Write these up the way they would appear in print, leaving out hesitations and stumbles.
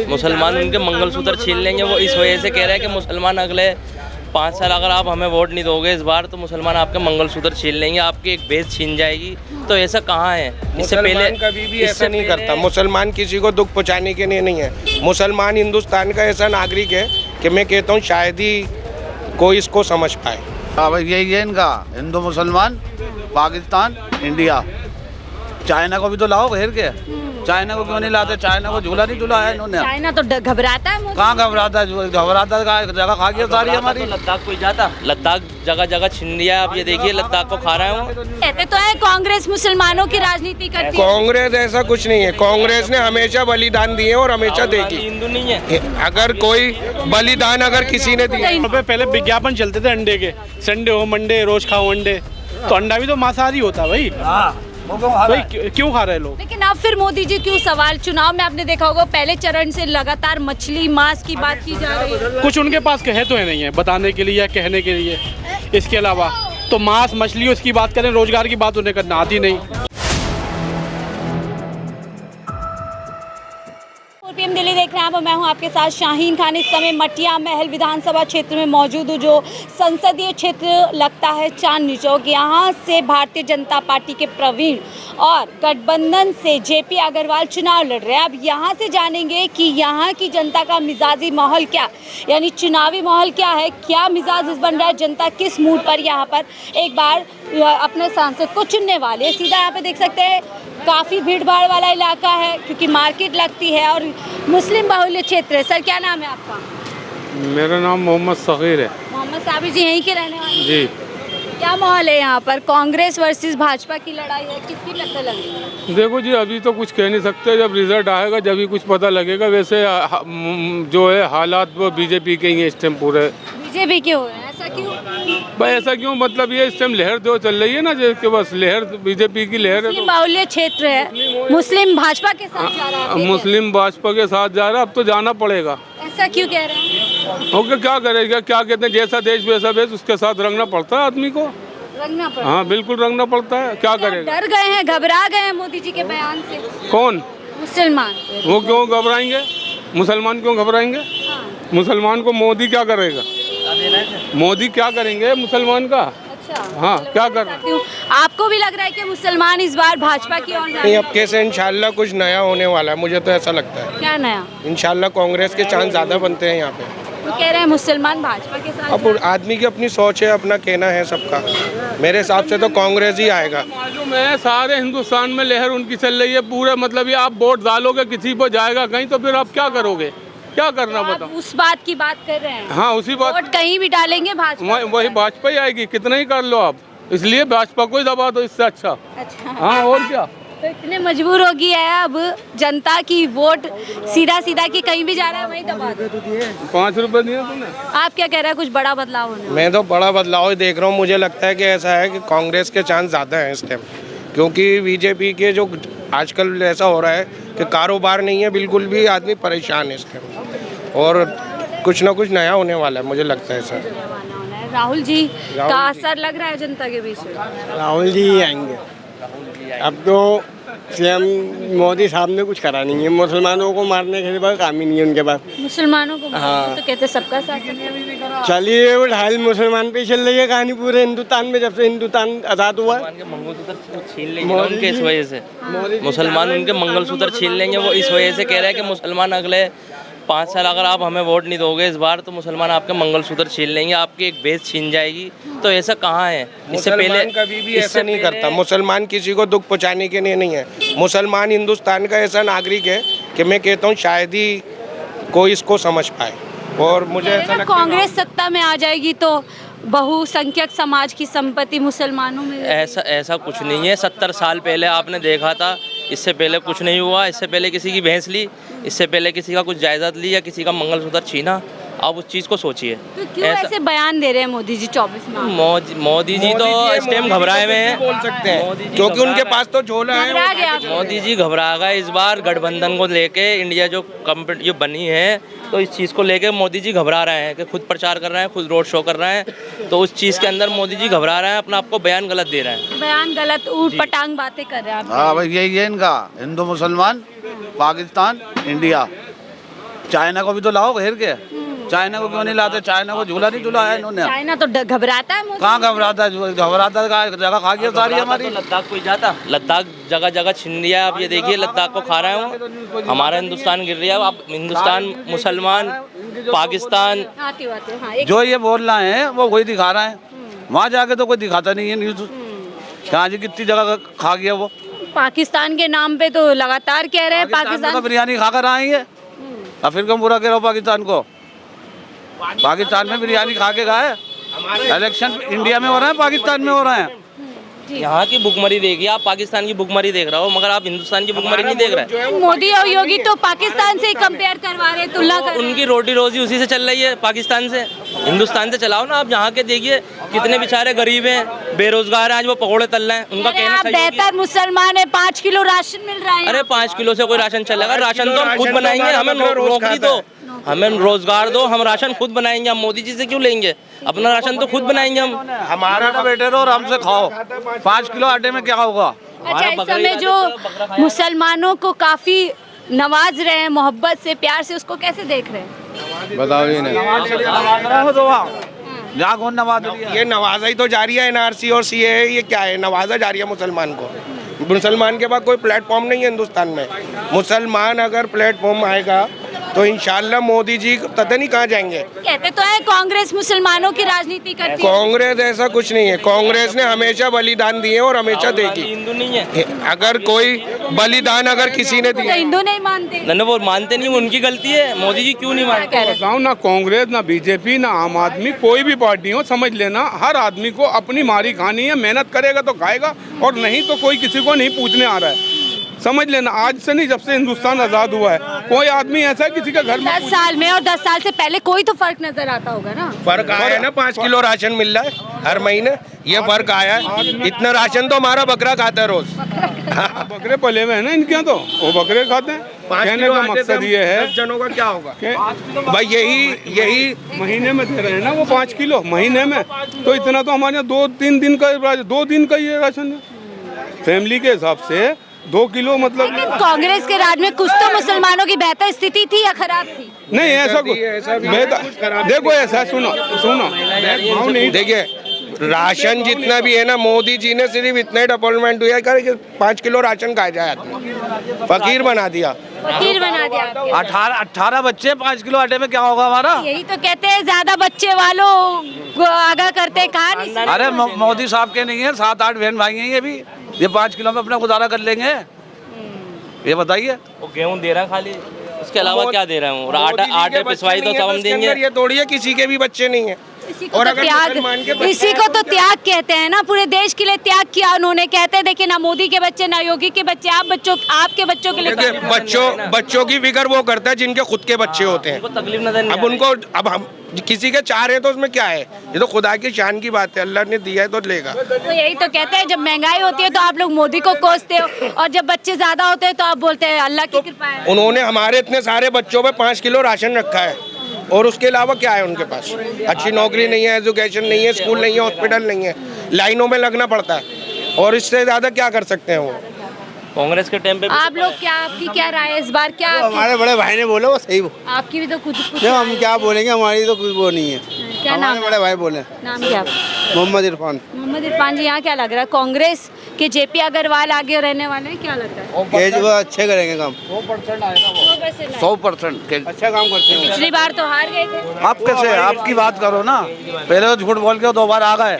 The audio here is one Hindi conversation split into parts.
मुसलमान उनके मंगलसूत्र छीन लेंगे। वो इस वजह से कह रहे हैं कि मुसलमान अगले 5 साल अगर आप हमें वोट नहीं दोगे इस बार तो मुसलमान आपके मंगलसूत्र छीन लेंगे, आपकी एक बेस छीन जाएगी। तो ऐसा कहाँ है? इससे पहले कभी भी ऐसा नहीं करता। मुसलमान किसी को दुख पहुंचाने के लिए नहीं है। मुसलमान हिंदुस्तान का ऐसा नागरिक है कि मैं कहता हूँ शायद ही कोई इसको समझ पाए। हाँ भाई, यही है इनका, हिंदू मुसलमान, पाकिस्तान, इंडिया। चाइना को भी तो लाओ घेर के। चाइना को क्यों नहीं लाते? चाइना को झूला नहीं झूलाया इन्होंने। चाइना तो घबराता है। कहाँ घबराता है? घबराता है, जगह खा गया सारी हमारी। लद्दाख कोई जाता? लद्दाख जगह जगह छीन लिया। आप ये देखिए लद्दाख को खा रहे हो। कहते तो है कांग्रेस मुसलमानों की राजनीति करती है। कांग्रेस ऐसा कुछ नहीं है। कांग्रेस ने हमेशा बलिदान दिए और हमेशा देगी। हिंदू नहीं है। अगर कोई बलिदान अगर किसी ने दिया, पहले विज्ञापन चलते थे अंडे के, संडे हो मंडे रोज खाओ अंडे, तो अंडा भी तो मांसाहारी होता है भाई। भाई क्यों खा रहे हैं लोग? लेकिन अब फिर मोदी जी क्यों सवाल, चुनाव में आपने देखा होगा पहले चरण से लगातार मछली मांस की बात की जा रही है। कुछ उनके पास कहे तो है नहीं है बताने के लिए या कहने के लिए। इसके अलावा तो मांस मछली उसकी बात करें, रोजगार की बात उन्हें करना आती नहीं। पीएम दिल्ली देख रहे हैं आप, मैं हूं आपके साथ शाहीन खान। इस समय मटिया महल विधानसभा क्षेत्र में मौजूद हूं, जो संसदीय क्षेत्र लगता है चांदनी चौक। यहाँ से भारतीय जनता पार्टी के प्रवीण और गठबंधन से जेपी अग्रवाल चुनाव लड़ रहे हैं। अब यहाँ से जानेंगे कि यहाँ की जनता का मिजाजी माहौल क्या, यानी चुनावी माहौल क्या है, क्या मिजाज बन रहा है, जनता किस मूड पर यहाँ पर एक बार अपने सांसद को चुनने वाले। सीधा यहाँ पे देख सकते हैं काफ़ी भीड़ भाड़ वाला इलाका है क्योंकि मार्केट लगती है और मुस्लिम बाहुल्य क्षेत्र है। सर क्या नाम है आपका? मेरा नाम मोहम्मद सगीर है। मोहम्मद साबिर जी यहीं के रहने वाले? जी। क्या माहौल है यहाँ पर? कांग्रेस वर्सेस भाजपा की लड़ाई है, किसकी टक्कर लगेगी? देखो जी, अभी तो कुछ कह नहीं सकते। जब रिजल्ट आएगा जब ही कुछ पता लगेगा। वैसे जो है हालात वो बीजेपी के ही हैं इस टाइम पूरे। बीजेपी के हो रहे हैं, ऐसा क्यों? भाई ऐसा क्यों? मतलब ये इस टाइम लहर जो चल रही है ना, जो कि बस लहर बीजेपी की लहर है। मुस्लिम बाहुल्य क्षेत्र है, मुस्लिम भाजपा के साथ जा रहा है। मुस्लिम भाजपा के साथ जा रहा है। अब तो जाना पड़ेगा। ऐसा क्यों कह रहे हैं? ओके, क्या करेगा? क्या कहते हैं, जैसा देश वैसा भेष, उसके साथ रंगना पड़ता है आदमी को। रंगना पड़ता? हाँ बिल्कुल रंगना पड़ता है। क्या करेगा? डर गए हैं, घबरा गए हैं मोदी जी के बयान से? कौन? मुसलमान। वो क्यों घबराएंगे? मुसलमान क्यों घबराएंगे? मुसलमान को मोदी क्या करेगा? मोदी क्या करेंगे मुसलमान का? अच्छा, हाँ क्या कर? आपको भी लग रहा है कि मुसलमान इस बार भाजपा की ओर नहीं, अब कैसे इंशाल्लाह कुछ नया होने वाला है, मुझे तो ऐसा लगता है। क्या नया? इंशाल्लाह कांग्रेस के चांस ज़्यादा बनते हैं यहाँ पे। तो कह रहे हैं मुसलमान भाजपा के साथ। अब आदमी की अपनी सोच है, अपना कहना है सबका। मेरे हिसाब से तो कांग्रेस ही आएगा। मालूम है सारे हिंदुस्तान में लहर उनकी चल रही है पूरे। मतलब ये आप वोट डालोगे किसी पर जाएगा कहीं, तो फिर आप क्या करोगे? क्या करना बताओ? उस बात की बात कर रहे हैं। हाँ उसी बात। वोट कहीं भी डालेंगे भाजपा। वही भाजपा ही आएगी, कितना ही कर लो आप। इसलिए भाजपा को ही दबा दो, इससे अच्छा। अच्छा हाँ और क्या। तो इतने मजबूर हो गई है अब जनता की, वोट सीधा सीधा की कहीं भी जा रहा है वहीं दबा दो। 5 रुपए दिए तूने। आप क्या कह रहे हैं, कुछ बड़ा बदलाव होने? मैं तो बड़ा बदलाव ही देख रहा हूँ। मुझे लगता है कि ऐसा है कि कांग्रेस के चांस ज़्यादा हैं इस टाइम, क्योंकि बीजेपी के जो आजकल ऐसा हो रहा है कि कारोबार नहीं है बिल्कुल भी, आदमी परेशान है इस टाइम, और कुछ ना कुछ नया होने वाला है, मुझे लगता है सर। राहुल जी का असर लग रहा है जनता के बीच में? राहुल जी ही आएंगे। अब तो सीएम मोदी साहब ने कुछ करा नहीं है, मुसलमानों को मारने के बाद काम ही नहीं है उनके पास। मुसलमानों को हाँ। तो कहते सबका साथ। चलिए वो ढाल मुसलमान पे चल रही है कहानी पूरे हिंदुस्तान में, जब से हिंदुस्तान आज़ाद हुआ। छीन लेंगे ना उनके इस वजह से। मुसलमान उनके मंगलसूत्र छीन लेंगे। वो इस वजह से कह रहे हैं कि मुसलमान अगले 5 साल अगर आप हमें वोट नहीं दोगे इस बार तो मुसलमान आपके मंगलसूत्र छीन लेंगे, आपकी एक बेस छीन जाएगी। तो ऐसा कहाँ है? इससे पहले कभी भी ऐसा नहीं करता। मुसलमान किसी को दुख पहुंचाने के लिए नहीं है। मुसलमान हिंदुस्तान का ऐसा नागरिक है कि मैं कहता हूँ शायद ही कोई इसको समझ पाए। और मुझे ऐसा लगता है कांग्रेस सत्ता में आ जाएगी तो बहुसंख्यक समाज की संपत्ति मुसलमानों में। ऐसा कुछ नहीं है। 70 साल पहले आपने देखा था, इससे पहले कुछ नहीं हुआ। इससे पहले किसी की भैंस ली, इससे पहले किसी का कुछ जायदाद ली या किसी का मंगलसूत्र छीना। आप उस चीज़ को सोचिए। तो क्यों ऐसे बयान दे रहे हैं मोदी जी 24 में? मोदी जी तो इस टाइम घबराए हुए हैं, बोल सकते हैं, क्योंकि उनके पास तो झोला है। घबरा गया। मोदी जी घबरा गए इस बार गठबंधन को लेके। इंडिया जो जो बनी है तो इस चीज़ को लेके मोदी जी घबरा रहे हैं कि खुद प्रचार कर रहे हैं, खुद रोड शो कर रहे हैं। तो उस चीज़ के अंदर मोदी जी घबरा रहे हैं, अपना आपको बयान गलत दे रहे हैं। बयान गलत, ऊट पटांग बातें कर रहे हैं आप। हाँ भाई, यही है इनका, हिंदू मुसलमान, पाकिस्तान, इंडिया। चाइना को भी तो लाओ घेर के। चाइना को क्यों नहीं लाते? चाइना को झूला नहीं झूलाया इन्होंने। चाइना तो घबराता है मोदी। कहाँ घबराता है? घबराता है, जगह खा गया सारी हमारी। लद्दाख कोई जाता? लद्दाख जगह जगह छिन लिया है। आप ये देखिए लद्दाख को खा रहे हो। हमारा हिंदुस्तान गिर रहा है। आप हिंदुस्तान, मुसलमान, पाकिस्तान, हाँ, जो ये बोल रहे हैं वो वही दिखा रहे हैं। वहाँ जाके तो कोई दिखाता नहीं है न्यूज़। कहाँ जी कितनी जगह खा गया वो। पाकिस्तान के नाम पे तो लगातार कह रहे हैं पाकिस्तान में बिरयानी खाकर आएंगे और फिर क्यों बुरा कह रहे हो पाकिस्तान को? पाकिस्तान में बिरयानी खा के गए। इलेक्शन इंडिया में हो रहा है, पाकिस्तान में हो रहे हैं। यहाँ की भुखमरी देखिए आप। पाकिस्तान की भुखमरी देख रहे हो मगर आप हिंदुस्तान की भुखमरी नहीं देख रहे। मोदी और योगी तो पाकिस्तान से ही कंपेयर करवा रहे हैं, तुलना कर रहे हैं। उनकी रोटी रोजी उसी से चल रही है पाकिस्तान से। हिंदुस्तान से चलाओ ना आप। यहाँ के देखिए कितने बेचारे गरीब हैं, बेरोजगार हैं, आज वो पकौड़े तल रहे हैं। उनका अरे कहना आप सही है। बेहतर मुसलमान है, 5 किलो राशन मिल रहा है। अरे 5 किलो से कोई राशन चलेगा? राशन तो हम खुद बनाएंगे। हमें नौकरी दो, हमें रोजगार दो, हम राशन खुद बनाएंगे। हम मोदी जी से क्यों लेंगे? अपना राशन तो खुद बनाएंगे हम। हमारा ना बेटे रहो और हमसे खाओ। 5 किलो आटे में क्या होगा? अच्छा, इस समय जो मुसलमानों को काफी नवाज रहे हैं मोहब्बत से, प्यार से, उसको कैसे देख रहे हैं? बताओ ही नहीं। जहाँ कौन नवाज रही है? ये नवाजा ही तो जारी है। एनआरसी और सीए, ये क्या है? नवाजा जा रही है मुसलमान को। मुसलमान के पास कोई प्लेटफॉर्म नहीं है हिंदुस्तान में। मुसलमान अगर प्लेटफॉर्म आएगा तो इंशाल्लाह मोदी जी पता नहीं कहाँ जाएंगे। कहते तो है कांग्रेस मुसलमानों की राजनीति करती है। कांग्रेस ऐसा कुछ नहीं है। कांग्रेस ने हमेशा बलिदान दिए और हमेशा देगी। हिंदू नहीं है। अगर कोई बलिदान अगर किसी ने तो दिया, हिंदू नहीं मानते। नहीं वो मानते नहीं, वो उनकी गलती है। मोदी जी क्यों नहीं मानते? बताओ ना, कांग्रेस ना बीजेपी ना आम आदमी, कोई भी पार्टी हो, समझ लेना हर आदमी को अपनी मारी खानी है। मेहनत करेगा तो खाएगा और नहीं तो कोई किसी को नहीं पूछने आ रहा है। समझ लेना, आज से नहीं, जब से हिंदुस्तान आज़ाद हुआ है कोई आदमी ऐसा है किसी के घर में 10 साल में और 10 साल से पहले कोई तो फर्क नजर आता होगा ना। फर्क आया है ना। 5 किलो राशन मिल रहा है हर महीने, ये फर्क आया है। इतना राशन तो हमारा बकरा खाता है रोज। बकरे पले हुए हैं ना इनके, तो वो बकरे खाते हैं। 5 कहने किलो का आटे मकसद से ये है 10 जनों का क्या होगा कि भाई? यही महीने में दे रहे हैं ना वो 5 किलो महीने में, तो इतना तो हमारे यहाँ 2-3 दिन का 2 दिन का ये राशन है। फैमिली के हिसाब से 2 किलो मतलब। लेकिन कांग्रेस के राज में कुछ तो मुसलमानों की बेहतर स्थिति थी या खराब थी? नहीं ऐसा कुछ देखो, ऐसा सुनो देखिए, राशन जितना भी है ना, मोदी जी ने सिर्फ इतना ही डेवलपमेंट हुआ है कि 5 किलो राशन खा जाए आदमी। फकीर बना दिया। फकीर बना दिया आपके। 18 बच्चे 5 किलो आटे में क्या होगा हमारा? यही तो कहते हैं ज्यादा बच्चे वालों को आगाह करते हैं। कहा नहीं सुना? अरे मोदी साहब के नहीं है, 7-8 बहन भाई हैं ये 5 किलो में अपना गुजारा कर लेंगे? ये बताइए। वो गेहूँ दे रहा है खाली, उसके अलावा क्या दे रहे हैं? और आटे पिसवाई तो सब हम देंगे। ये थोड़ी है किसी के भी बच्चे नहीं है। इसी को तो त्याग कहते हैं ना। पूरे देश के लिए त्याग किया उन्होंने। कहते हैं देखिए, ना मोदी के बच्चे ना योगी के बच्चे, आपके बच्चों के लिए बच्चों की फिक्र वो करता है जिनके खुद के बच्चे होते हैं। तकलीफ नजर नहीं अब उनको, अब हम किसी के चाह रहे हैं तो उसमें क्या है? ये तो खुदा की शान की बात है। अल्लाह ने दिया है तो लेगा। तो यही तो कहते हैं, जब महंगाई होती है तो आप लोग मोदी को कोसते हो, और जब बच्चे ज्यादा होते हैं तो आप बोलते हैं अल्लाह की कृपा है। उन्होंने हमारे इतने सारे बच्चों पे 5 किलो राशन रखा है और उसके अलावा क्या है उनके पास? अच्छी नौकरी नहीं है, एजुकेशन नहीं है, स्कूल नहीं है, हॉस्पिटल नहीं है, लाइनों में लगना पड़ता है। और इससे ज़्यादा क्या कर सकते हैं वो? कांग्रेस के टाइम पे आप लोग क्या, आपकी क्या राय है इस बार? क्या हमारे बड़े भाई ने बोला वो सही। आपकी भी तो कुछ हम क्या बोलेंगे, हमारी तो कुछ वो नहीं है। क्या नाम? बड़े भाई बोले। नाम क्या? मोहम्मद इरफान। मोहम्मद इरफान जी, यहाँ क्या लग रहा है? कांग्रेस के जेपी अग्रवाल आगे रहने वाले हैं, क्या लगता है? केजरीवाल अच्छे करेंगे काम। 100% अच्छा काम करते हैं। पिछली बार तो हार गए थे। आप कैसे, आपकी बात करो ना। पहले तो झूठ बोल के 2 बार आ गए,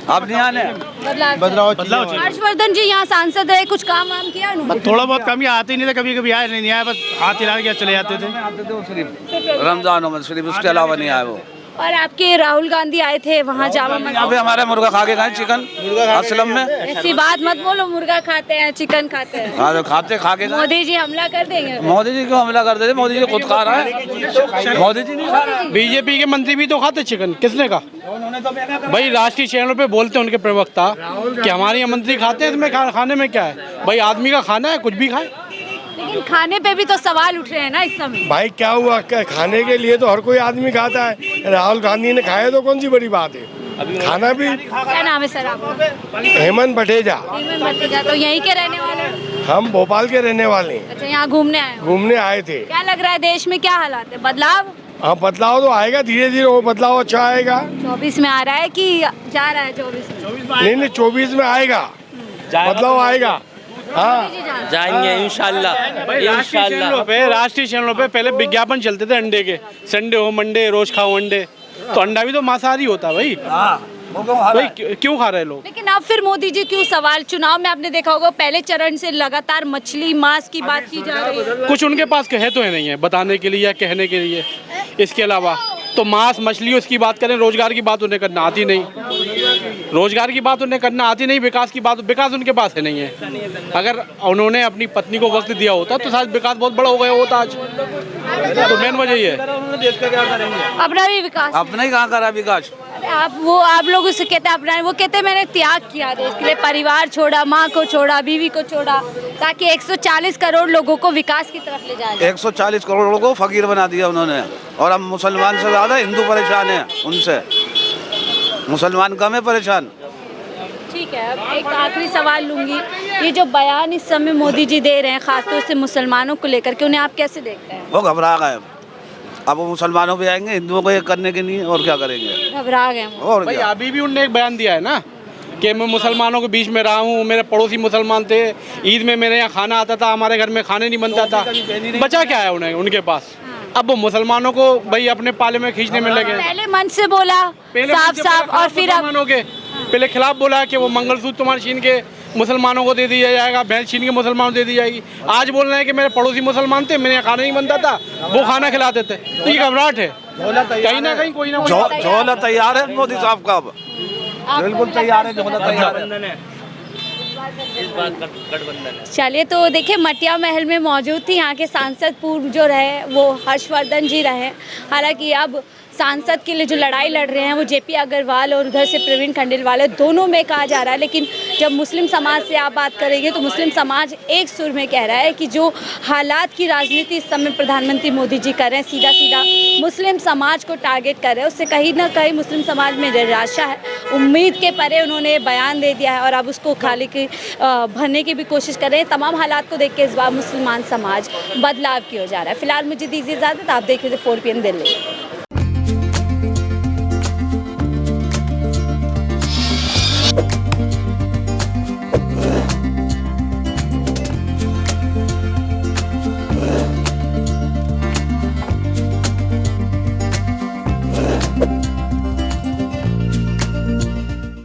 अब नहीं आने। बदलाव। हर्षवर्धन जी यहाँ सांसद रहे, कुछ काम वाम किया उन्होंने? थोड़ा बहुत कमी आते नहीं थे, कभी कभी आए नहीं आए, बस हाथ हिला के चले जाते थे। रमजानों में सिर्फ, उसके अलावा नहीं आए वो। और आपके राहुल गांधी आए थे वहाँ जामा मस्जिद। अभी हमारे मुर्गा खा के गए, चिकन असलम में। ऐसी बात मत बोलो, मुर्गा खाते हैं, चिकन खाते हैं। हाँ तो खाते खा के गए। मोदी जी हमला कर देंगे? मोदी जी क्यों हमला कर देते? मोदी जी खुद खा रहा है। मोदी जी नहीं खा रहे। बीजेपी के मंत्री भी तो खाते चिकन, किसने कहा? भाई राष्ट्रीय चैनलों पे बोलते हैं उनके प्रवक्ता कि हमारे यहाँ मंत्री खाते हैं, इसमें खाने में क्या है? भाई आदमी का खाना है, कुछ भी खाए। लेकिन खाने पे भी तो सवाल उठ रहे हैं ना इस समय। भाई क्या हुआ, खाने के लिए तो हर कोई आदमी खाता है। राहुल गांधी ने खाया तो कौन सी बड़ी बात है? खाना भी। क्या नाम है सर आपका? हेमंत बटेजा। हेमंत बटेजा, तो यहीं के रहने वाले हैं? हम भोपाल के रहने वाले हैं, अच्छा, यहाँ घूमने आए हो। घूमने आए थे। क्या लग रहा है देश में क्या हालात है, बदलाव हाँ, बदलाव तो आएगा धीरे धीरे, वो बदलाव अच्छा आएगा। 24 में आ रहा है कि जा रहा है 24 में? नहीं, 24 में आएगा, बदलाव आएगा। हाँ, जाएंगे इंशाल्लाह इंशाल्लाह। राष्ट्रीय चैनलों पे पहले विज्ञापन चलते थे अंडे के, संडे हो मंडे रोज खाओ अंडे, तो अंडा भी तो मांसाहारी होता है भाई। भाई क्यों खा रहे लोग? लेकिन अब फिर मोदी जी क्यों सवाल, चुनाव में आपने देखा होगा पहले चरण से लगातार मछली मांस की बात की जा रही है। कुछ उनके पास कहे तो है नहीं है बताने के लिए या कहने के लिए, इसके अलावा तो मांस मछली उसकी बात करें, रोजगार की बात उन्हें करना आती नहीं, रोजगार की बात उन्हें करना आती नहीं, विकास की बात, विकास उनके पास है नहीं है। अगर उन्होंने अपनी पत्नी को वक्त दिया होता तो शायद विकास बहुत बड़ा हो गया होता आज। तो मेन वजह ये है अपना भी विकास, अपना ही कहाँ करा विकास। आप लोग उसे कहते हैं अपना, वो कहते हैं मैंने त्याग किया देश के लिए, परिवार छोड़ा, माँ को छोड़ा, बीवी को छोड़ा, ताकि 140 करोड़ लोगों को विकास की तरफ ले जाए। 140 करोड़ लोगों को फकीर बना दिया उन्होंने, और हम मुसलमान से ज़्यादा हिंदू परेशान हैं उनसे, मुसलमान कम है परेशान। ठीक है, अब एक आखिरी सवाल लूँगी, ये जो बयान इस समय मोदी जी दे रहे हैं खासतौर से मुसलमानों को लेकर के, उन्हें आप कैसे देखते हैं? वो घबरा गए, अब वो मुसलमानों पे आएंगे, हिंदुओं को एक करने के लिए, और क्या करेंगे, घबरा गए वो। और भाई क्या। अभी भी उनने एक बयान दिया है ना कि मैं मुसलमानों के बीच में रहा हूँ, मेरे पड़ोसी मुसलमान थे, ईद में मेरे यहाँ खाना आता था, हमारे घर में खाने नहीं बनता था, बचा क्या है उन्हें उनके पास? अब वो मुसलमानों को भाई अपने पाले में खींचने में लगे। पहले मन से बोला साफ साफ, और फिर अब मुसलमानों के पहले खिलाफ बोला कि वो मंगलसूत्र तुम्हारे छीन के मुसलमानों को दे दिया जाएगा, भैंस छीन के मुसलमानों को दे दी जाएगी। आज बोल रहे हैं कि मेरे पड़ोसी मुसलमान थे, मेरे यहाँ खाना नहीं बनता था, वो खाना खिलाते थे। तो ये घबराहट है कहीं ना कहीं, कोई ना कोई झोला तैयार है मोदी साहब का, अब बिल्कुल तैयार है, झोला तैयार है। इस बात का गठबंधन है। चलिए, तो देखिए मटिया महल में मौजूद थी यहाँ के सांसद पूर्व जो रहे वो हर्षवर्धन जी रहे। हालांकि अब सांसद के लिए जो लड़ाई लड़ रहे हैं वो जेपी अग्रवाल और उधर से प्रवीण खंडेलवाल है, दोनों में कहा जा रहा है। लेकिन जब मुस्लिम समाज से आप बात करेंगे तो मुस्लिम समाज एक सुर में कह रहा है कि जो हालात की राजनीति इस समय प्रधानमंत्री मोदी जी कर रहे हैं, सीधा सीधा मुस्लिम समाज को टारगेट कर रहे हैं, उससे कहीं ना कहीं मुस्लिम समाज में निराशा है। उम्मीद के परे उन्होंने बयान दे दिया है और अब उसको खाली की भरने की भी कोशिश कर रहे हैं। तमाम हालात को देख के इस बार मुसलमान समाज बदलाव की ओर जा रहा है। फिलहाल मुझे दीजिए इजाज़त, आप देख रहे थे 4 PM दिल्ली।